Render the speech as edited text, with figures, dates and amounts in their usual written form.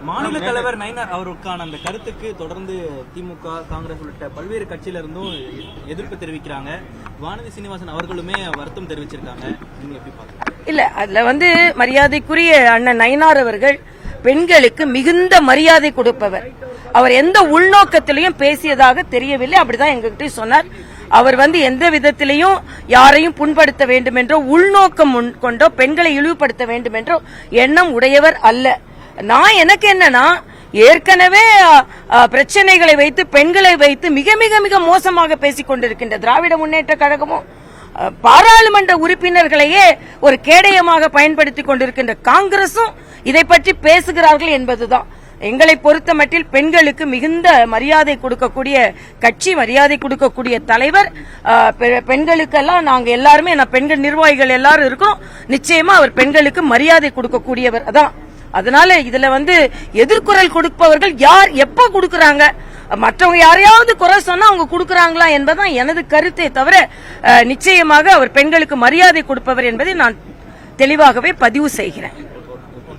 மாநில தலைவர் நயினார் அவருக்கான அந்த கருத்துக்கு தொடர்ந்து திமுக, காங்கிரஸ் உள்ளிட்ட பல்வேறு கட்சியில இருந்தும் எதிர்ப்பு தெரிவிக்கிறாங்க. வானதி சீனிவாசன் அவர்களுமே வருத்தம் தெரிவிச்சிருக்காங்க. நீங்க எப்படி பாக்குறீங்க? இல்ல, அதுல மரியாதைக்குரிய அண்ணன் நயினார் அவர்கள் பெண்களுக்கு மிகுந்த மரியாதை கொடுப்பவர். அவர் எந்த உள்நோக்கத்திலையும் பேசியதாக தெரியவில்லை. அப்படிதான் எங்ககிட்ட சொன்னார். அவர் எந்த விதத்திலையும் யாரையும் புண்படுத்த வேண்டும் என்றோ உள்நோக்கம் கொண்டோ பெண்களை இழிவுபடுத்த வேண்டும் என்றோ எண்ணம் உடையவர் அல்ல. நான் எனக்கு என்னன்னா, ஏற்கனவே பிரச்சனைகளை வைத்து பெண்களை வைத்து மிக மிக மிக மோசமாக பேசிக் கொண்டிருக்கின்ற திராவிட முன்னேற்ற கழகமும் பாராளுமன்ற உறுப்பினர்களையே ஒரு கேடயமாக பயன்படுத்திக் கொண்டிருக்கின்ற காங்கிரசும் இதை பற்றி பேசுகிறார்கள் என்பதுதான். எங்களை பொறுத்த மட்டில் பெண்களுக்கு மிகுந்த மரியாதை கொடுக்கக்கூடிய கட்சி, மரியாதை கொடுக்கக்கூடிய தலைவர். பெண்களுக்கெல்லாம் நாங்க எல்லாருமே, பெண்கள் நிர்வாகிகள் எல்லாரும் இருக்கோம். நிச்சயமா அவர் பெண்களுக்கு மரியாதை கொடுக்கக்கூடியவர். அதான் அதனால இதுல எதிர்குரல் கொடுப்பவர்கள் யார், எப்ப கொடுக்கறாங்க, மற்றவங்க யாரையாவது குறை சொன்னா அவங்க கொடுக்கறாங்களா என்பதுதான் எனது கருத்தை தவிர, நிச்சயமாக அவர் பெண்களுக்கு மரியாதை கொடுப்பவர் என்பதை நான் தெளிவாகவே பதிவு செய்கிறேன்.